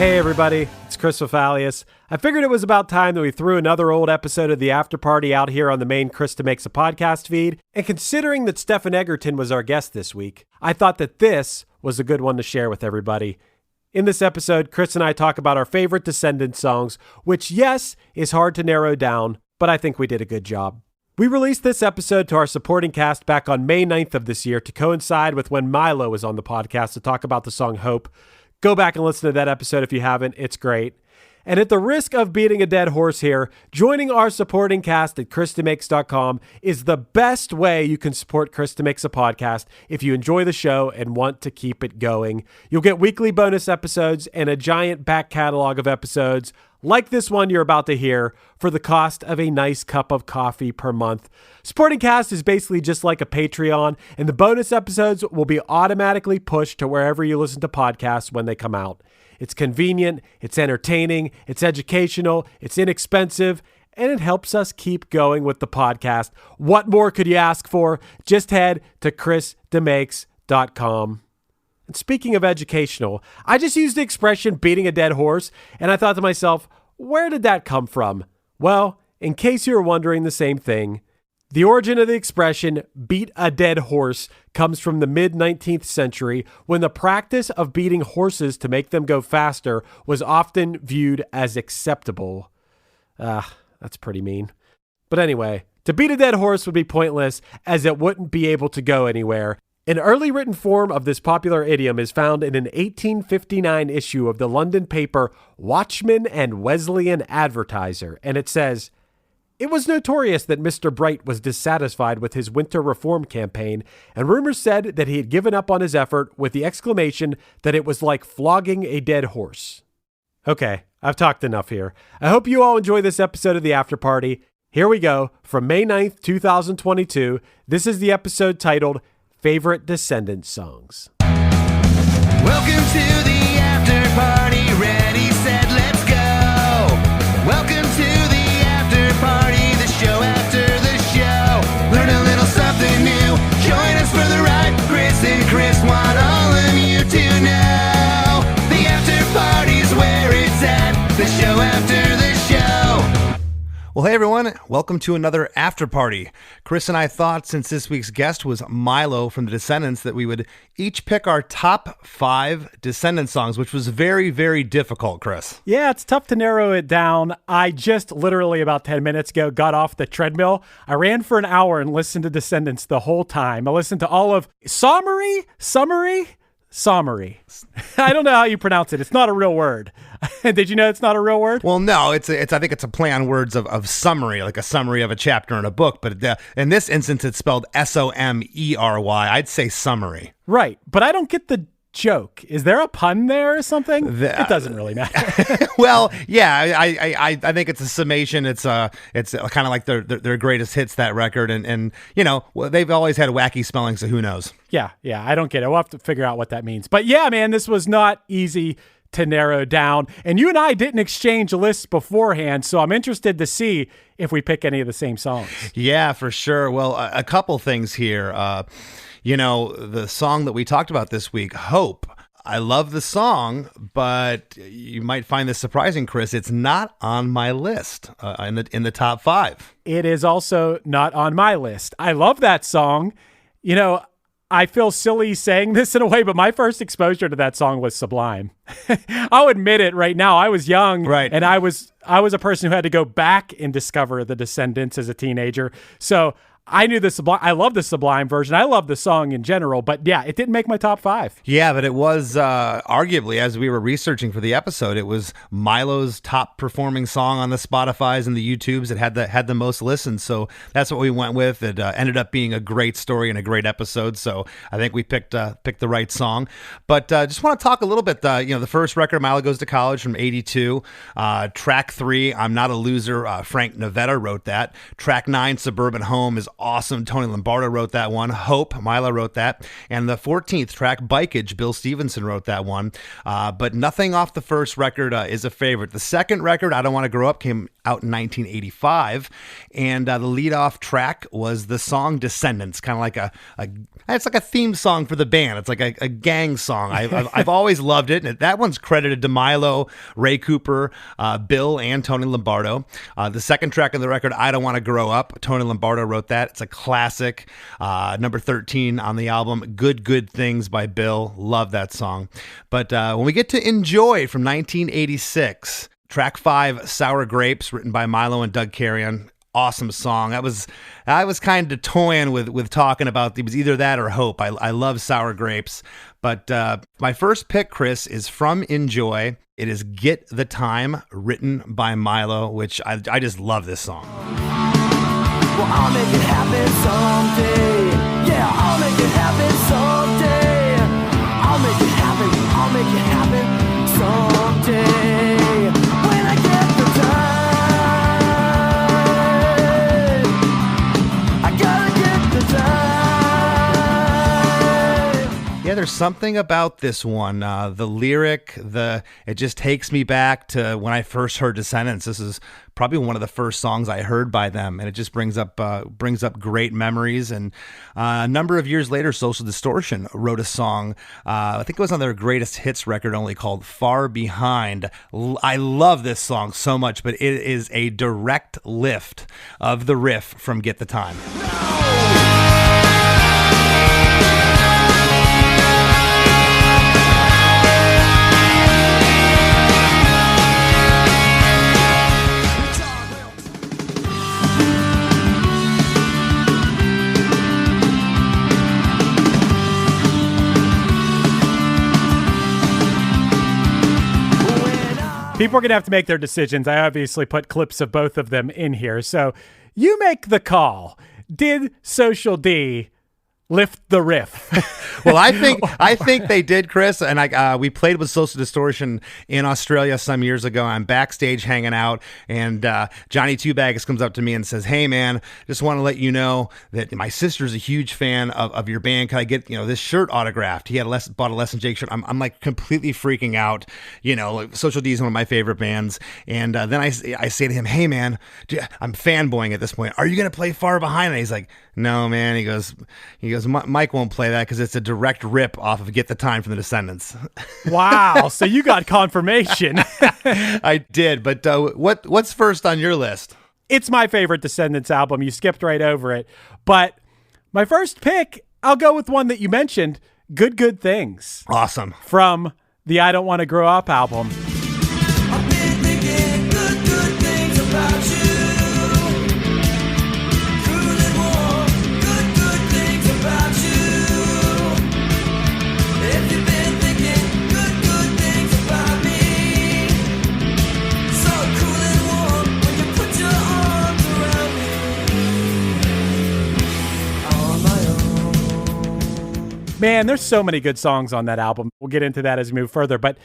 Hey everybody, it's Chris Fafalius. I figured it was about time that we threw another old episode of The After Party out here on the main Chris DeMakes a podcast feed, and considering that Stephen Egerton was our guest this week, I thought that this was a good one to share with everybody. In this episode, Chris and I talk about our favorite Descendents songs, which, yes, is hard to narrow down, but I think we did a good job. We released this episode to our supporting cast back on May 9th of this year to coincide with when Milo was on the podcast to talk about the song Hope. Go back and listen to that episode if you haven't. It's great. And at the risk of beating a dead horse here, joining our supporting cast at ChrisDeMakes.com is the best way you can support Chris DeMakes a podcast if you enjoy the show and want to keep it going. You'll get weekly bonus episodes and a giant back catalog of episodes like this one you're about to hear for the cost of a nice cup of coffee per month. Supporting cast is basically just like a Patreon, and the bonus episodes will be automatically pushed to wherever you listen to podcasts when they come out. It's convenient, it's entertaining, it's educational, it's inexpensive, and it helps us keep going with the podcast. What more could you ask for? Just head to ChrisDeMakes.com. And speaking of educational, I just used the expression beating a dead horse, and I thought to myself, where did that come from? Well, in case you were wondering the same thing, the origin of the expression beat a dead horse comes from the mid-19th century when the practice of beating horses to make them go faster was often viewed as acceptable. That's pretty mean. But anyway, to beat a dead horse would be pointless as it wouldn't be able to go anywhere. An early written form of this popular idiom is found in an 1859 issue of the London paper Watchman and Wesleyan Advertiser, and it says, "It was notorious that Mr. Bright was dissatisfied with his winter reform campaign, and rumors said that he had given up on his effort with the exclamation that it was like flogging a dead horse." Okay, I've talked enough here. I hope you all enjoy this episode of The After Party. Here we go. From May 9th, 2022, this is the episode titled Favorite Descendants Songs. Welcome to the after party. Ready, set, let's go. Welcome to the after party, the show after the show. Learn a little something new. Join us for the ride. Chris and Chris want all of you to know. The after party's where it's at. The show after the show. Well, hey everyone, welcome to another after party. Chris and I thought, since this week's guest was Milo from the Descendents, that we would each pick our top 5 Descendants songs, which was very, very difficult, Chris. Yeah, it's tough to narrow it down. I just literally about 10 minutes ago got off the treadmill. I ran for an hour and listened to Descendents the whole time. I listened to all of Summary. I don't know how you pronounce it. It's not a real word. Did you know it's not a real word? Well, no, I think it's a play on words of summary, like a summary of a chapter in a book. But in this instance, it's spelled Somery. I'd say summary. Right. But I don't get the joke. Is there a pun there or something? It doesn't really matter. Well, yeah, I think it's a summation. It's kind of like their greatest hits, that record, and you know, they've always had wacky spelling, so who knows? Yeah, I don't get it. We'll have to figure out what that means. But yeah, man, this was not easy to narrow down. And you and I didn't exchange lists beforehand, so I'm interested to see if we pick any of the same songs. Yeah, for sure. Well, a couple things here. You know, the song that we talked about this week, Hope. I love the song, but you might find this surprising, Chris. It's not on my list in the top 5. It is also not on my list. I love that song. You know, I feel silly saying this in a way, but my first exposure to that song was Sublime. I'll admit it right now. I was young, right, and I was a person who had to go back and discover the Descendents as a teenager. So I knew the Sublime. I love the Sublime version. I love the song in general, but yeah, it didn't make my top 5. Yeah, but it was arguably, as we were researching for the episode, it was Milo's top performing song on the Spotify's and the YouTubes. It had the most listens, so that's what we went with. It ended up being a great story and a great episode, so I think we picked the right song. But just want to talk a little bit. The first record, Milo Goes to College, from '82. Track 3, I'm Not a Loser. Frank Navetta wrote that. Track 9, Suburban Home, is awesome. Tony Lombardo wrote that one. Hope, Milo wrote that. And the 14th track, Bikeage, Bill Stevenson wrote that one. But nothing off the first record is a favorite. The second record, I Don't Want to Grow Up, came out in 1985. And the lead-off track was the song Descendents, kind of like it's like a theme song for the band. It's like a gang song. I've always loved it. And that one's credited to Milo, Ray Cooper, Bill, and Tony Lombardo. The second track of the record, I Don't Want to Grow Up, Tony Lombardo wrote that. It's a classic. Number 13 on the album, Good Things by Bill. Love that song. But when we get to Enjoy from 1986, track 5, Sour Grapes, written by Milo and Doug Carrion. Awesome song. I was kind of toying with talking about it was either that or Hope. I love Sour Grapes. But my first pick, Chris, is from Enjoy. It is Get the Time, written by Milo, which I just love this song. Well, I'll make it happen someday. Yeah, I'll make it happen someday. I'll make it happen. I'll make it happen someday. When I get the time, I gotta get the time. Yeah, there's something about this one. The lyric, it just takes me back to when I first heard Descendents. This is probably one of the first songs I heard by them, and it just brings up great memories. And a number of years later, Social Distortion wrote a song, I think it was on their greatest hits record only, called Far Behind. I love this song so much, but it is a direct lift of the riff from Get the Time. People are going to have to make their decisions. I obviously put clips of both of them in here. So you make the call. Did Social D lift the riff? Well, I think they did, Chris. And we played with Social Distortion in Australia some years ago. I'm backstage hanging out, and Johnny Two Bags comes up to me and says, "Hey, man, just want to let you know that my sister's a huge fan of your band. Can I get this shirt autographed?" He had bought a Less Than Jake shirt. I'm like completely freaking out. Social D is one of my favorite bands, and then I say to him, "Hey, man, I'm fanboying at this point. Are you gonna play Far Behind?" And he's like, "No, man." He goes, Mike won't play that because it's a direct rip off of Get the Time from the Descendents. Wow. So you got confirmation. I did. But what's first on your list? It's my favorite Descendents album. You skipped right over it. But my first pick, I'll go with one that you mentioned, Good Things. Awesome. From the I Don't Want to Grow Up album. I've been thinking good things about you. Man, there's so many good songs on that album. We'll get into that as we move further. But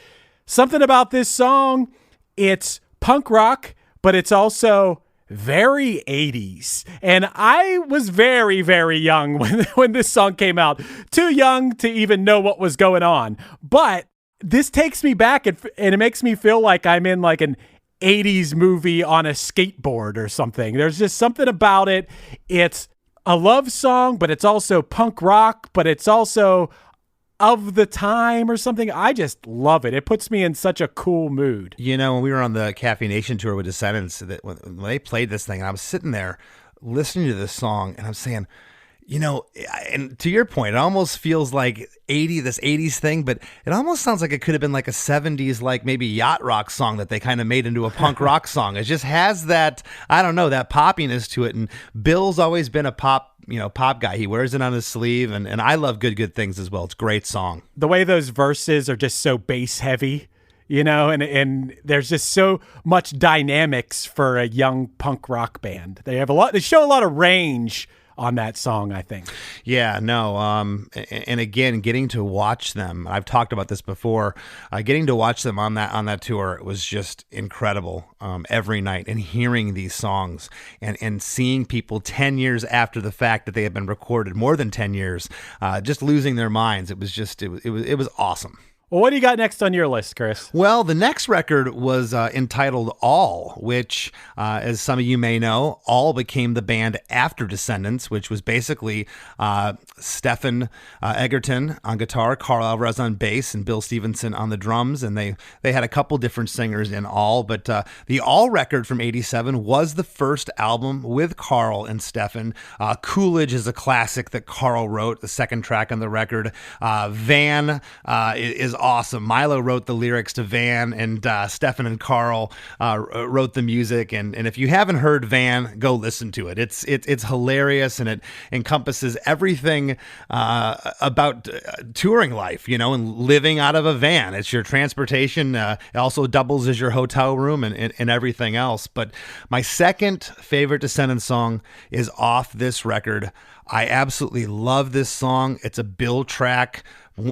something about this song, it's punk rock, but it's also very 80s. And I was very, very young when this song came out. Too young to even know what was going on. But this takes me back, and it makes me feel like I'm in like an 80s movie on a skateboard or something. There's just something about it. It's a love song, but it's also punk rock, but it's also of the time or something. I just love it. It puts me in such a cool mood. When we were on the Caffeine Nation tour with Descendents, when they played this thing, and I was sitting there listening to this song, and I'm saying, and to your point, it almost feels like this 80s thing, but it almost sounds like it could have been like a 70s, like maybe yacht rock song that they kind of made into a punk rock song. It just has that, I don't know, that poppiness to it. And Bill's always been a pop guy. He wears it on his sleeve, and I love Good Things as well. It's a great song. The way those verses are just so bass heavy, and there's just so much dynamics for a young punk rock band. They show a lot of range on that song, I think. Yeah, no. And again, getting to watch them, I've talked about this before, getting to watch them on that tour, it was just incredible every night, and hearing these songs and seeing people 10 years after the fact that they had been recorded, more than 10 years, just losing their minds. It was awesome. Well, what do you got next on your list, Chris? Well, the next record was entitled All, which, as some of you may know, All became the band after Descendents, which was basically Stefan Egerton on guitar, Carl Alvarez on bass, and Bill Stevenson on the drums. And they had a couple different singers in All, but the All record from '87 was the first album with Carl and Stefan. Coolidge is a classic that Carl wrote, the second track on the record. Van is awesome. Milo wrote the lyrics to Van, and Stefan and Carl wrote the music. And if you haven't heard Van, go listen to it. It's hilarious, and it encompasses everything about touring life, and living out of a van. It's your transportation. It also doubles as your hotel room and everything else. But my second favorite Descendants song is off this record. I absolutely love this song. It's a Bill track.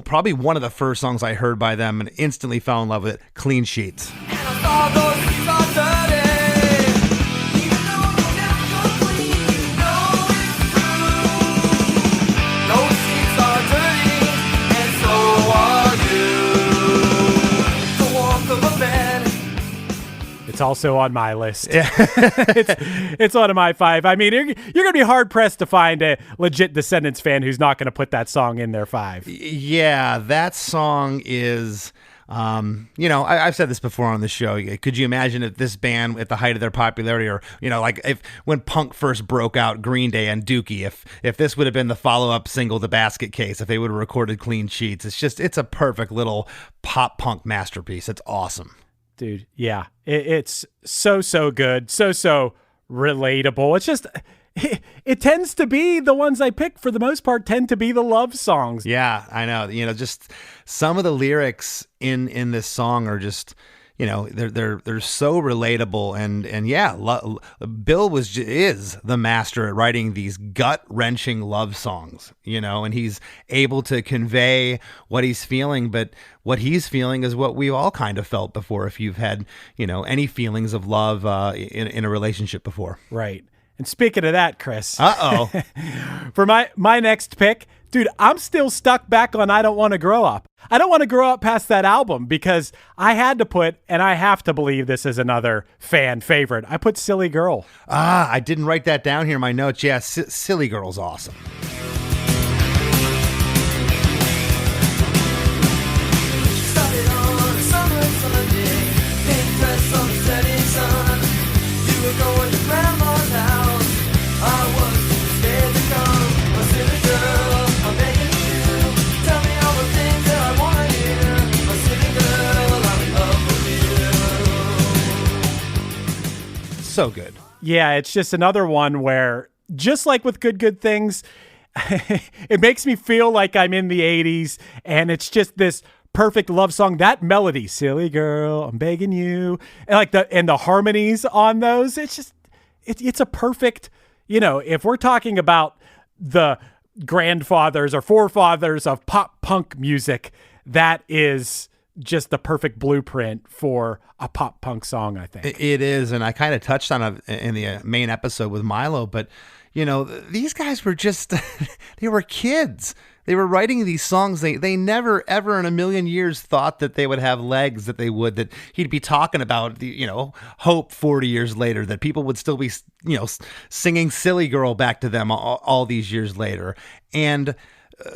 Probably one of the first songs I heard by them and instantly fell in love with it. Clean Sheets. It's also on my list. It's one of my 5. I mean, you're going to be hard-pressed to find a legit Descendants fan who's not going to put that song in their 5. Yeah, that song is... I've said this before on the show. Could you imagine if this band at the height of their popularity, or, like if when punk first broke out, Green Day and Dookie, if this would have been the follow-up single, The Basket Case, if they would have recorded Clean Sheets, it's a perfect little pop punk masterpiece. It's awesome. Dude, yeah. It's so good. So relatable. It's just... It tends to be the ones I pick for the most part tend to be the love songs. Yeah, I know. Just some of the lyrics in this song are just, they're so relatable, and yeah, Bill is the master at writing these gut-wrenching love songs, and he's able to convey what he's feeling, but what he's feeling is what we've all kind of felt before if you've had, any feelings of love in a relationship before. Right. And speaking of that, Chris. Uh-oh. For my next pick, dude, I'm still stuck back on I Don't Want to Grow Up. I don't want to grow up past that album because I had to put, and I have to believe this is another fan favorite, I put Silly Girl. I didn't write that down here in my notes. Yeah, Silly Girl's awesome. Started on a summer Sunday, pink dress on the setting sun. You were going to grandma's house. I was too scared to come. A silly girl, I'm begging you. Tell me all the things that I want to hear. A silly girl, I'm in love with you. So good. Yeah, it's just another one where, just like with Good Things, it makes me feel like I'm in the 80s, and it's just this perfect love song. That melody, silly girl, I'm begging you, and the harmonies on those, it's just it's a perfect, if we're talking about the grandfathers or forefathers of pop punk music, that is just the perfect blueprint for a pop punk song, I think. It is, and I kind of touched on it in the main episode with Milo, but these guys were just they were kids. They were writing these songs. They never, ever in a million years thought that they would have legs, that he'd be talking about hope 40 years later, that people would still be, singing Silly Girl back to them all these years later. And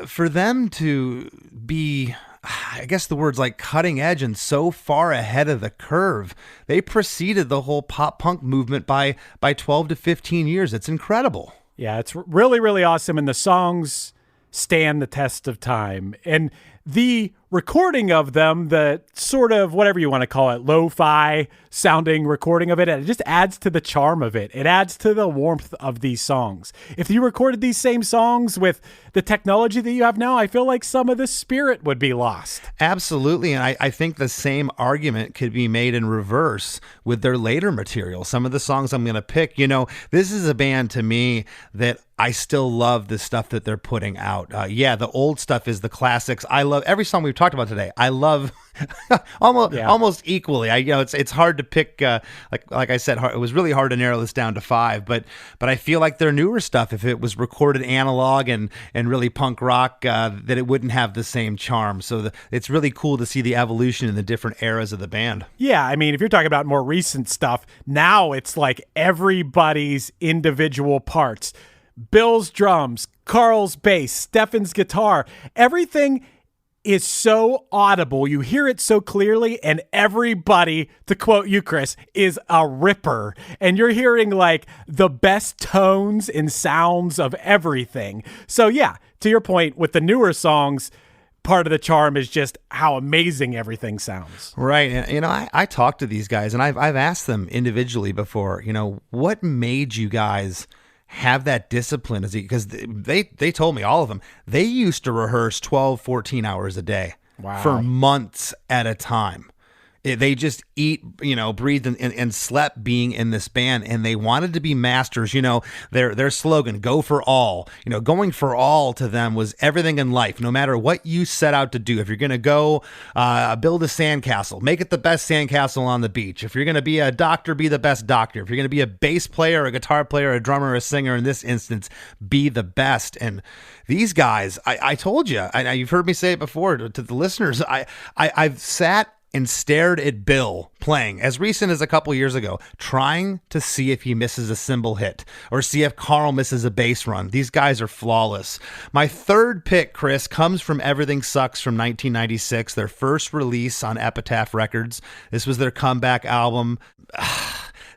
for them to be, I guess the word's like cutting edge and so far ahead of the curve, they preceded the whole pop punk movement by 12 to 15 years. It's incredible. Yeah, it's really, really awesome. And the songs stand the test of time. And the recording of them, the sort of, whatever you want to call it, lo-fi sounding recording of it just adds to the charm of it. It adds to the warmth of these songs. If you recorded these same songs with the technology that you have now, I feel like some of the spirit would be lost. Absolutely. And I think the same argument could be made in reverse with their later material. Some of the songs I'm going to pick, this is a band to me that I still love the stuff that they're putting out. Yeah, the old stuff is the classics. I love every song we've talked about today. I love almost equally. It's hard to pick. Like I said, it was really hard to narrow this down to 5. But I feel like their newer stuff, if it was recorded analog and really punk rock, that it wouldn't have the same charm. So it's really cool to see the evolution in the different eras of the band. Yeah, I mean, if you're talking about more recent stuff, now it's like everybody's individual parts. Bill's drums, Carl's bass, Stefan's guitar, everything is so audible. You hear it so clearly, and everybody, to quote you, Chris, is a ripper. And you're hearing like the best tones and sounds of everything. So yeah, to your point, with the newer songs, part of the charm is just how amazing everything sounds. Right. And, I talked to these guys, and I've asked them individually before, what made you guys have that discipline? Because they told me, all of them, they used to rehearse 12, 14 hours a day for months at a time. They just eat, breathed and slept being in this band, and they wanted to be masters. Their slogan, go for all. Going for all to them was everything in life. No matter what you set out to do, if you're going to go build a sandcastle, make it the best sandcastle on the beach. If you're going to be a doctor, be the best doctor. If you're going to be a bass player, a guitar player, a drummer, a singer, in this instance, be the best. And these guys, I told you, you've heard me say it before to the listeners, I've sat and stared at Bill playing as recent as a couple years ago, trying to see if he misses a cymbal hit or see if Carl misses a bass run. These guys are flawless. My third pick, Chris, comes from Everything Sucks from 1996, their first release on Epitaph Records. This was their comeback album.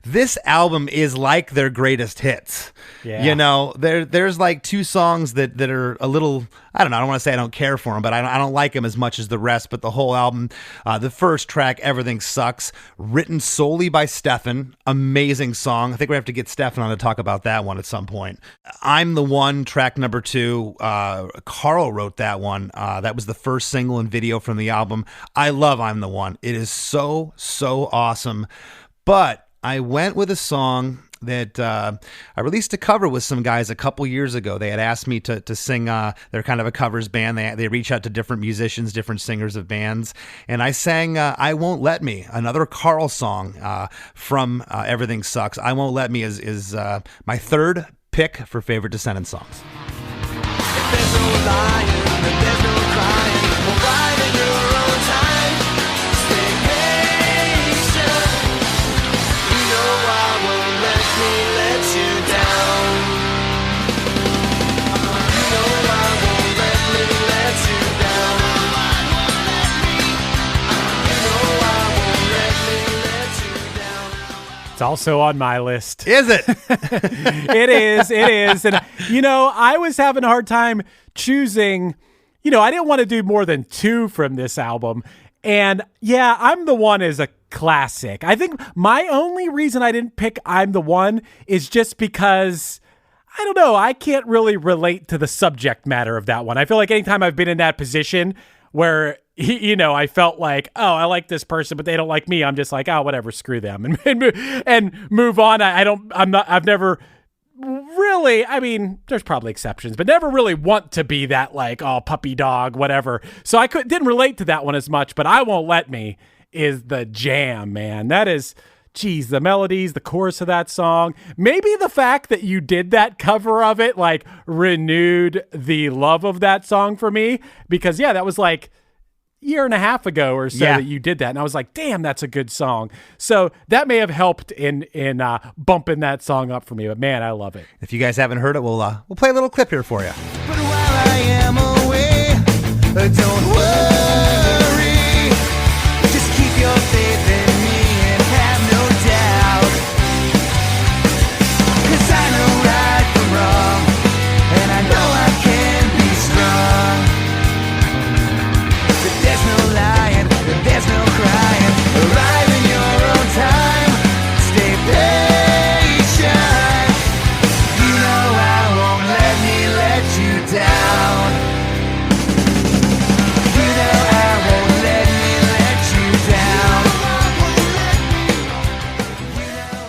This album is like their greatest hits. Yeah. There's like 2 songs that are a little, I don't want to say I don't care for them, but I don't like them as much as the rest. But the whole album, the first track, Everything Sucks, written solely by Stefan. Amazing song. I think we have to get Stefan on to talk about that one at some point. I'm the One, track number 2. Carl wrote that one. That was the first single and video from the album. I love I'm the One. It is so, so awesome. But I went with a song that I released a cover with some guys a couple years ago. They had asked me to sing. They're kind of a covers band. They reach out to different musicians, different singers of bands. And I sang I Won't Let Me, another Carl song from Everything Sucks. I Won't Let Me is my third pick for favorite Descendents songs. If there's no lying, if there's no crying, we'll ride in your own time. Stay patient. You know I won't let me let you down. You know I won't let me let you down. You know I won't let me let you down. It's also on my list. Is it? It is. And, I was having a hard time choosing, I didn't want to do more than 2 from this album. And yeah, I'm the One is a classic. I think my only reason I didn't pick I'm the One is just because, I don't know, I can't really relate to the subject matter of that one. I feel like anytime I've been in that position where, I felt like, oh, I like this person, but they don't like me, I'm just like, oh, whatever, screw them, and move on. I've never really, there's probably exceptions, but never really want to be that like, oh, puppy dog, whatever. So I didn't relate to that one as much, but I Won't Let Me is the jam, man. That is, geez, the melodies, the chorus of that song, maybe the fact that you did that cover of it, like renewed the love of that song for me, because yeah, that was like year and a half ago or so that you did that, and I was like, damn, that's a good song. So that may have helped in bumping that song up for me, but man, I love it. If you guys haven't heard it, we'll play a little clip here for you. But while I am away, don't worry. Just keep your faith in me and have no doubt. 'Cause I know right from wrong, and I know I can be strong. But there's no lying, there's no crying. Arrive in your own time. Stay patient. You know I won't let me let you down. You know I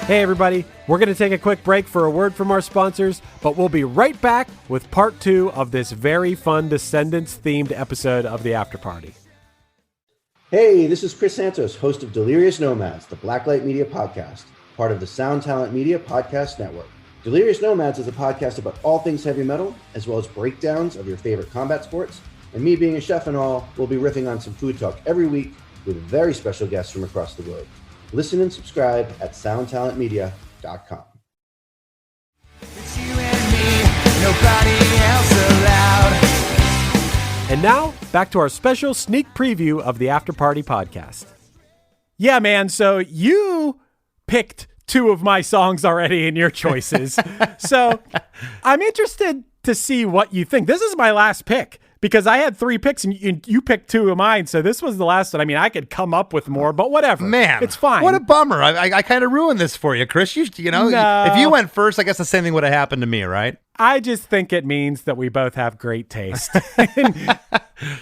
Hey everybody, we're going to take a quick break for a word from our sponsors, but we'll be right back with part 2 of this very fun Descendents-themed episode of the After Party. Hey, this is Chris Santos, host of Delirious Nomads, the Blacklight Media podcast, part of the Sound Talent Media Podcast Network. Delirious Nomads is a podcast about all things heavy metal, as well as breakdowns of your favorite combat sports. And me being a chef and all, we'll be riffing on some food talk every week with very special guests from across the globe. Listen and subscribe at soundtalentmedia.com. It's you and me, nobody else allowed. And now, back to our special sneak preview of the After Party podcast. Yeah, man, so you picked 2 of my songs already in your choices. So I'm interested to see what you think. This is my last pick because I had 3 picks and you picked 2 of mine. So this was the last one. I mean, I could come up with more, but whatever. Man, it's fine. What a bummer. I kind of ruined this for you, Chris. You know, No. if you went first, I guess the same thing would have happened to me, right? I just think it means that we both have great taste.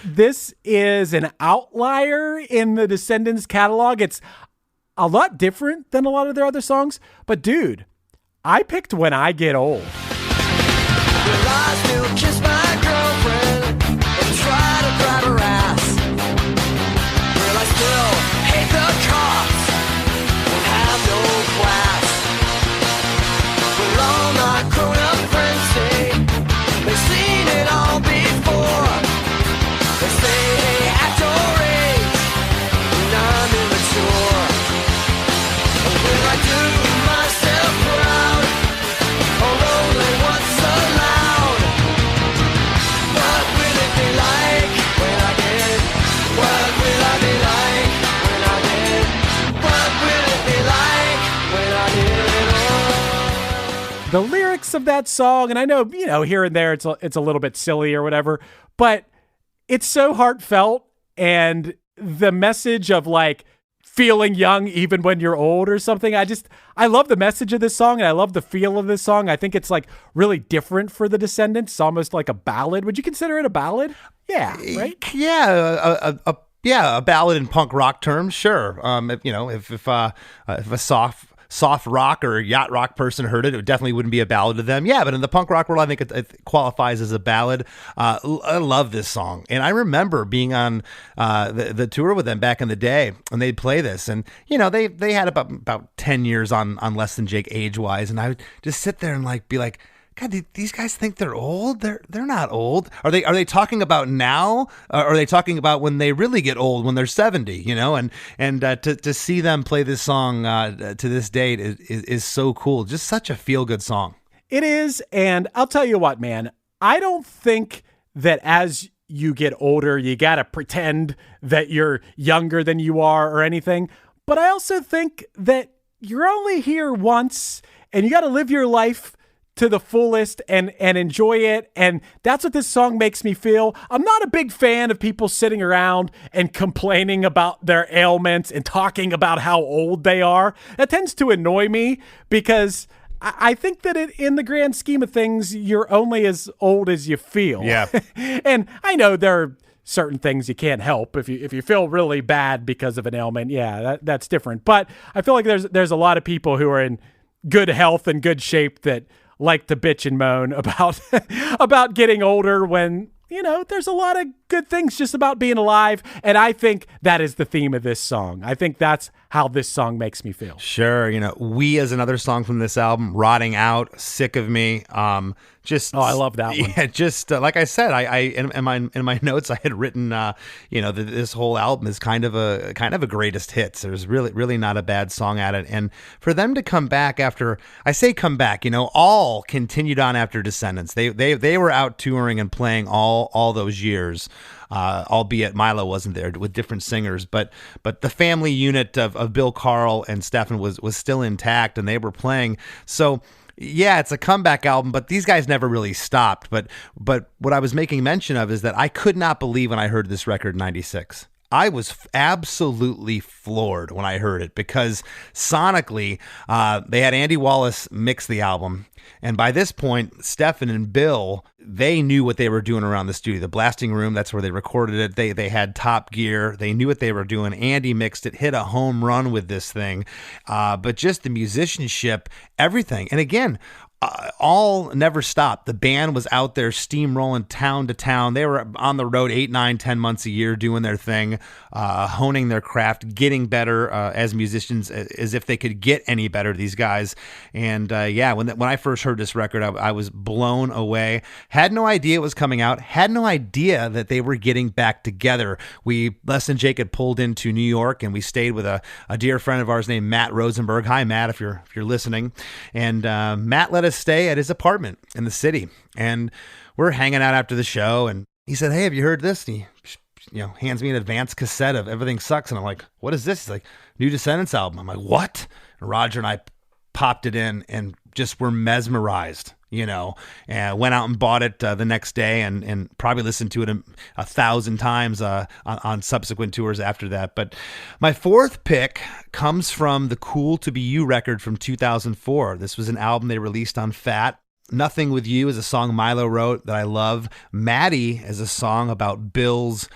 This is an outlier in the Descendents catalog. It's a lot different than a lot of their other songs. But dude, I picked When I Get Old. Will I still kiss my girlfriend and try to grab her ass? Will I still hate the cops and have no class? Will all my grown-up friends say they've seen it all before? They say, hey, act your age when I'm immature. Or will I do myself proud or only what's allowed? What will it be like when I get? What will I be like when I get? What will it be like when I get old? The lyrics of that song, and I know, here and there it's a little bit silly or whatever, but it's so heartfelt, and the message of like feeling young even when you're old or something. I love the message of this song, and I love the feel of this song. I think it's like really different for the Descendents. It's almost like a ballad. Would you consider it a ballad? Yeah, right? Yeah, a ballad in punk rock terms, sure. If a soft rock or yacht rock person heard it, it definitely wouldn't be a ballad to them. Yeah, but in the punk rock world, I think it qualifies as a ballad. I love this song, and I remember being on the tour with them back in the day, and they'd play this, and they had about 10 years on Less Than Jake age wise, and I would just sit there and be like, God, these guys think they're old? They're not old. Are they talking about now? Or are they talking about when they really get old, when they're 70? And to see them play this song to this date is so cool. Just such a feel good song. It is, and I'll tell you what, man. I don't think that as you get older, you gotta pretend that you're younger than you are or anything. But I also think that you're only here once, and you gotta live your life to the fullest and enjoy it. And that's what this song makes me feel. I'm not a big fan of people sitting around and complaining about their ailments and talking about how old they are. That tends to annoy me because I think that in the grand scheme of things, you're only as old as you feel. Yeah. And I know there are certain things you can't help. If you feel really bad because of an ailment, yeah, that's different. But I feel like there's a lot of people who are in good health and good shape that like to bitch and moan about getting older when, there's a lot of good things just about being alive. And I think that is the theme of this song. I think that's how this song makes me feel. Sure. We is another song from this album, Rotting Out, Sick of Me. I love that one. Yeah, just like I said, I in my notes I had written, this whole album is kind of a greatest hits. There's really not a bad song at it, and for them to come back after, I say come back, all continued on after Descendents. They were out touring and playing all those years. Albeit Milo wasn't there with different singers, but the family unit of Bill Carl and Stefan was still intact, and they were playing. So yeah, it's a comeback album, but these guys never really stopped. But what I was making mention of is that I could not believe when I heard this record in '96. I was absolutely floored when I heard it because sonically, they had Andy Wallace mix the album. And by this point, Stefan and Bill, they knew what they were doing around the studio. The blasting room, that's where they recorded it. They had top gear. They knew what they were doing. Andy mixed it, hit a home run with this thing. But just the musicianship, everything. And again, all never stopped. The band was out there steamrolling town to town. They were on the road 8, 9, 10 months a year doing their thing, honing their craft, getting better as musicians, as if they could get any better, these guys. And when I first heard this record, I was blown away. Had no idea it was coming out. Had no idea that they were getting back together. Les and Jake had pulled into New York, and we stayed with a dear friend of ours named Matt Rosenberg. Hi, Matt, if you're listening. And Matt let us stay at his apartment in the city, and we're hanging out after the show, and he said, "Hey, have you heard this?" And he hands me an advanced cassette of Everything Sucks, and I'm like, "What is this?" He's like, "New Descendents album." I'm like, "What?" And Roger and I popped it in and just were mesmerized, and went out and bought it the next day, and probably listened to it 1,000 times on subsequent tours after that. But my fourth pick comes from the Cool to Be You record from 2004. This was an album they released on Fat. Nothing With You is a song Milo wrote that I love. Maddie is a song about Bill's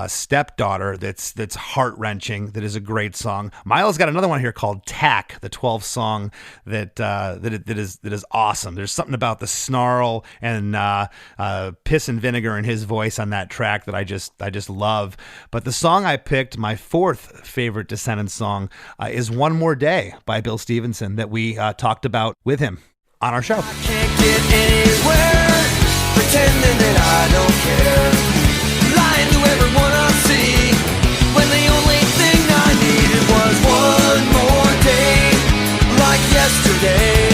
stepdaughter that's heart-wrenching, that is a great song. Milo's got another one here called Tack, the 12th song that is awesome. There's something about the snarl and piss and vinegar in his voice on that track that I just love. But the song I picked, my fourth favorite Descendents song, is One More Day by Bill Stevenson that we talked about with him on our show. Can't get anywhere, pretending that I don't care, lying to everyone I see, when the only thing I needed was one more day, like yesterday.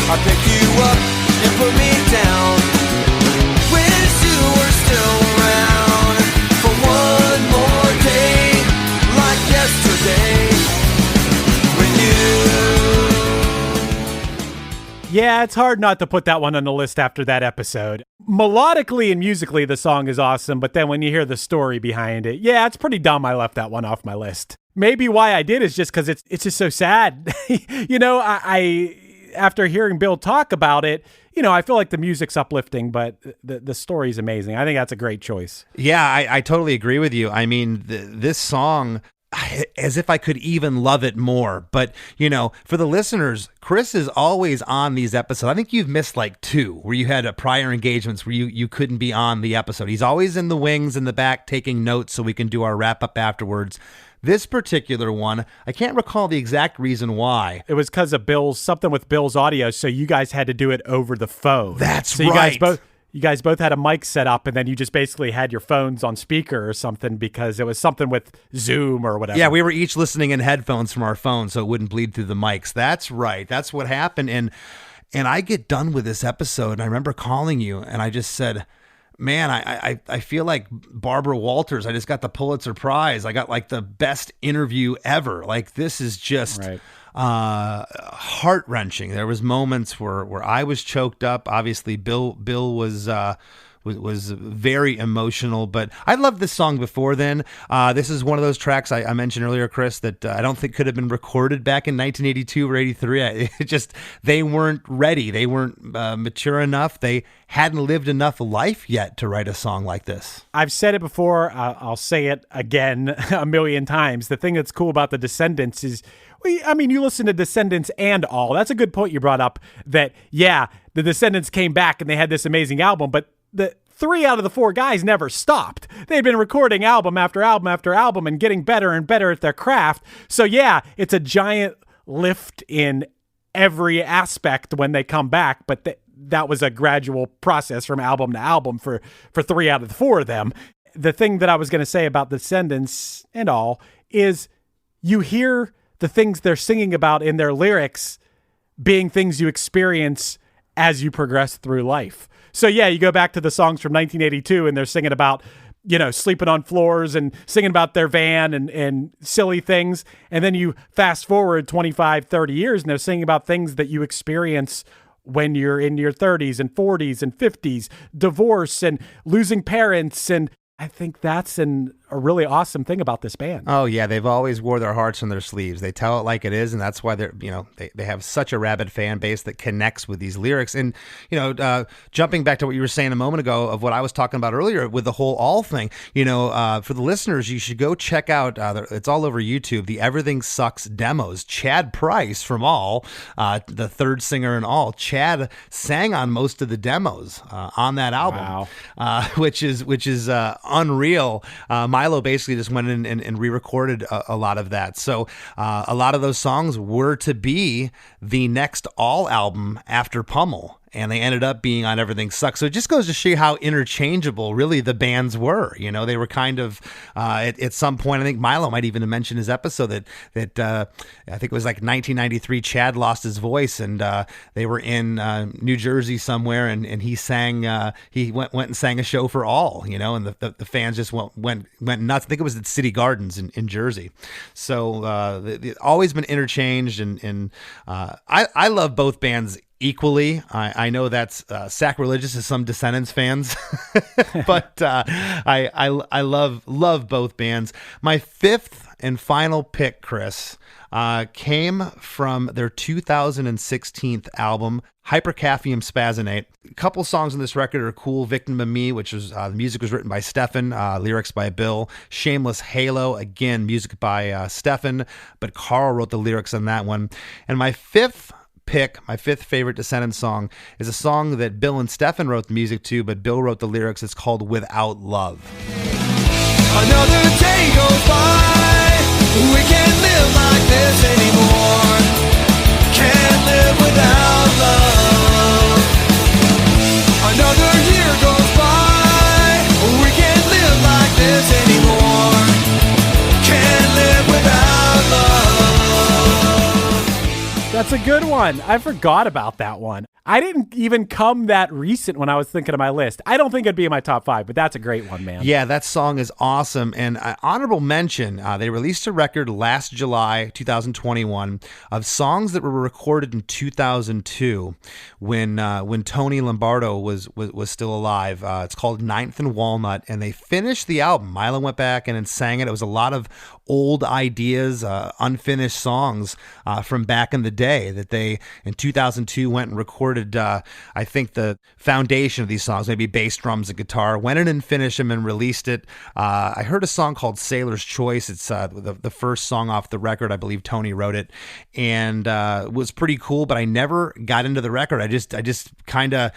I picked you up and put me down, wish you were still around, for one more day, like yesterday, when you. Yeah, it's hard not to put that one on the list after that episode. Melodically and musically, the song is awesome, but then when you hear the story behind it, yeah, it's pretty dumb I left that one off my list. Maybe why I did is just because it's just so sad. I after hearing Bill talk about it, I feel like the music's uplifting, but the story's amazing. I think that's a great choice. Yeah, I totally agree with you. I mean, this song, as if I could even love it more. But, for the listeners, Chris is always on these episodes. I think you've missed like 2 where you had prior engagements where you couldn't be on the episode. He's always in the wings in the back taking notes so we can do our wrap up afterwards. This particular one, I can't recall the exact reason why. It was because of something with Bill's audio, so you guys had to do it over the phone. That's so right. You guys both had a mic set up, and then you just basically had your phones on speaker or something because it was something with Zoom or whatever. Yeah, we were each listening in headphones from our phones so it wouldn't bleed through the mics. That's right. That's what happened. And I get done with this episode, and I remember calling you, and I just said, man, I feel like Barbara Walters. I just got the Pulitzer Prize. I got like the best interview ever. Like, this is just... Right. Heart-wrenching. There was moments where I was choked up. Obviously, Bill was very emotional, but I loved this song before then. This is one of those tracks I mentioned earlier, Chris, that I don't think could have been recorded back in 1982 or 83. They weren't ready. They weren't mature enough. They hadn't lived enough life yet to write a song like this. I've said it before. I'll say it again a million times. The thing that's cool about the Descendents is, you listen to Descendents and all. That's a good point you brought up, that, yeah, the Descendents came back and they had this amazing album, but the 3 out of the 4 guys never stopped. They've been recording album after album after album and getting better and better at their craft. So yeah, it's a giant lift in every aspect when they come back, but that was a gradual process from album to album for 3 out of the 4 of them. The thing that I was going to say about Descendants and all is you hear the things they're singing about in their lyrics being things you experience as you progress through life. So yeah, you go back to the songs from 1982 and they're singing about, sleeping on floors and singing about their van and silly things. And then you fast forward 25, 30 years and they're singing about things that you experience when you're in your 30s and 40s and 50s, divorce and losing parents. And I think that's an a really awesome thing about this band. Oh yeah, they've always wore their hearts on their sleeves. They tell it like it is, and that's why they're they have such a rabid fan base that connects with these lyrics. And jumping back to what you were saying a moment ago of what I was talking about earlier with the whole All thing, for the listeners, you should go check out. It's all over YouTube. The Everything Sucks demos. Chad Price from All, the third singer in All, Chad sang on most of the demos on that album, which is unreal. Milo basically just went in and re-recorded a lot of that. So a lot of those songs were to be the next All album after Pummel, and they ended up being on Everything Sucks. So it just goes to show you how interchangeable really the bands were. They were kind of at some point, I think Milo might even have mentioned his episode that I think it was like 1993, Chad lost his voice, and they were in New Jersey somewhere, and he sang, he went and sang a show for All, and the fans just went nuts. I think it was at City Gardens in Jersey. So they've always been interchanged, and I love both bands equally. I know that's sacrilegious to some Descendents fans, but I love both bands. My fifth and final pick, Chris, came from their 2016 album, Hypercaphium Spazonate. A couple songs on this record are cool. Victim of Me, which was the music was written by Stefan, lyrics by Bill. Shameless Halo, again, music by Stefan, but Carl wrote the lyrics on that one. And my fifth favorite Descendants song is a song that Bill and Stefan wrote the music to, but Bill wrote the lyrics. It's called Without Love. Another day goes by. We can't live like this anymore. Can't live without love. Another year goes by. We can't live like this anymore. Can't live without love. That's a good one. I forgot about that one. I didn't even come that recent when I was thinking of my list. I don't think it'd be in my top 5, but that's a great one, man. Yeah, that song is awesome. And honorable mention, they released a record last July 2021 of songs that were recorded in 2002 when Tony Lombardo was still alive. It's called Ninth and Walnut, and they finished the album. Milo went back and sang it. It was a lot of old ideas, unfinished songs from back in the day that they, in 2002, went and recorded. I think the foundation of these songs, maybe bass, drums, and guitar, went in and finished them and released it. I heard a song called Sailor's Choice. It's the first song off the record. I believe Tony wrote it, and was pretty cool, but I never got into the record. I just kind of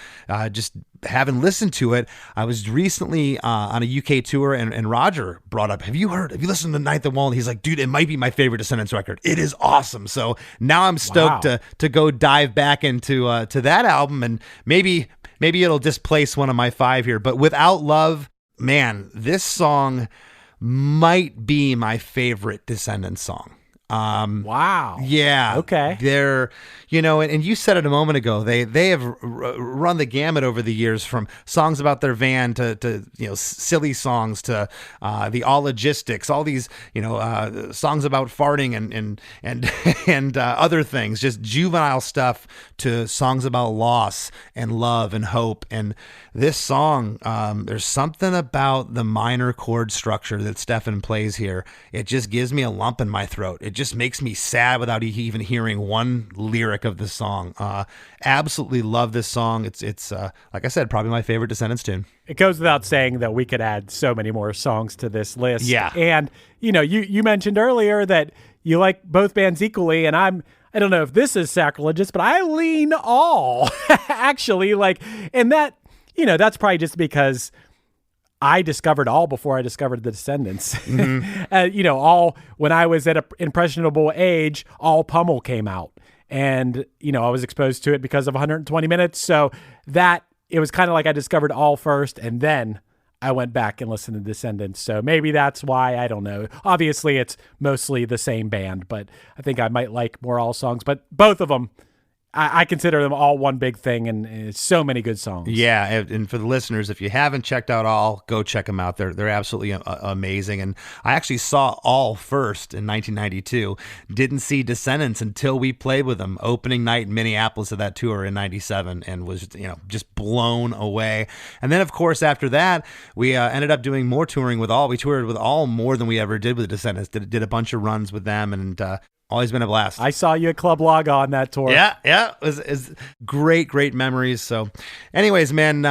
just haven't listened to it. I was recently on a UK tour, and Roger brought up, have you listened to Ninth and Walnut? He's like, dude, it might be my favorite Descendants record. It is awesome. So now I'm stoked to go dive back into to that album, and maybe it'll displace one of my 5 here. But Without Love, man, this song might be my favorite Descendants song. Wow. Yeah. Okay. They're, and you said it a moment ago, they have run the gamut over the years, from songs about their van to silly songs to the All Logistics, all these, songs about farting and other things, just juvenile stuff, to songs about loss and love and hope. And this song, there's something about the minor chord structure that Stefan plays here. It just gives me a lump in my throat. It just makes me sad without even hearing one lyric of the song. Absolutely love this song. It's like I said, probably my favorite Descendants tune. It goes without saying that we could add so many more songs to this list. Yeah. And, you mentioned earlier that you like both bands equally, and I don't know if this is sacrilegious, but I lean All, actually. And that, that's probably just because I discovered All before I discovered the Descendants. Mm-hmm. All, when I was at an impressionable age, All Pummel came out. And, I was exposed to it because of 120 Minutes. So it was kind of like I discovered All first, and then I went back and listened to Descendants. So maybe that's why, I don't know. Obviously, it's mostly the same band, but I think I might like more All songs. But both of them, I consider them all one big thing, and so many good songs. Yeah, and for the listeners, if you haven't checked out All, go check them out. They're absolutely amazing. And I actually saw All first in 1992. Didn't see Descendents until we played with them opening night in Minneapolis of that tour in 97, and was just blown away. And then, of course, after that, we ended up doing more touring with All. We toured with All more than we ever did with Descendents. Did a bunch of runs with them, and always been a blast. I saw you at Club Laga on that tour. Yeah. It was great memories. So anyways, man,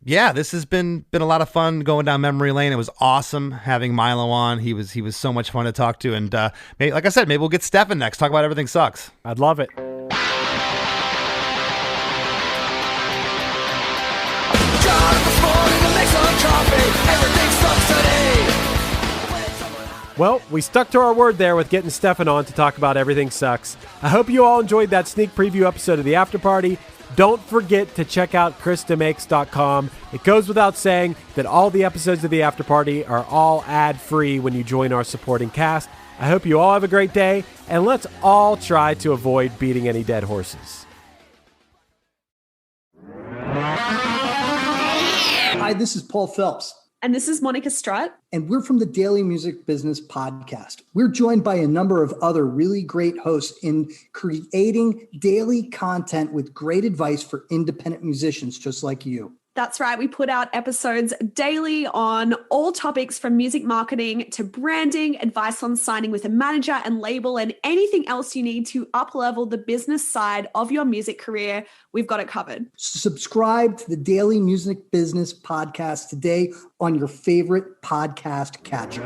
this has been a lot of fun going down memory lane. It was awesome having Milo on. He was so much fun to talk to. And maybe, like I said, maybe we'll get Stefan next. Talk about Everything Sucks. I'd love it. Well, we stuck to our word there with getting Stefan on to talk about Everything Sucks. I hope you all enjoyed that sneak preview episode of the After Party. Don't forget to check out ChrisDeMakes.com. It goes without saying that all the episodes of the After Party are all ad-free when you join our supporting cast. I hope you all have a great day, and let's all try to avoid beating any dead horses. Hi, this is Paul Phelps. And this is Monica Strutt. And we're from the Daily Music Business Podcast. We're joined by a number of other really great hosts in creating daily content with great advice for independent musicians just like you. That's right. We put out episodes daily on all topics from music marketing to branding, advice on signing with a manager and label, and anything else you need to up-level the business side of your music career. We've got it covered. Subscribe to the Daily Music Business Podcast today on your favorite podcast catcher.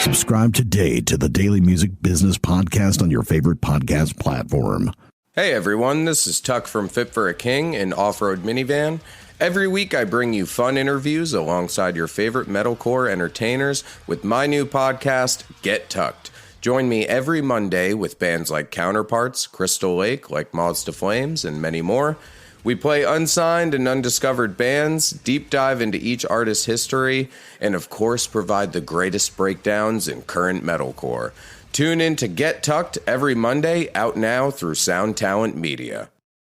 Subscribe today to the Daily Music Business Podcast on your favorite podcast platform. Hey everyone, this is Tuck from Fit for a King and Off-Road Minivan. Every week I bring you fun interviews alongside your favorite metalcore entertainers with my new podcast, Get Tucked. Join me every Monday with bands like Counterparts, Crystal Lake, like Moths to Flames, and many more. We play unsigned and undiscovered bands, deep dive into each artist's history, and of course provide the greatest breakdowns in current metalcore. Tune in to Get Tucked every Monday, out now through Sound Talent Media.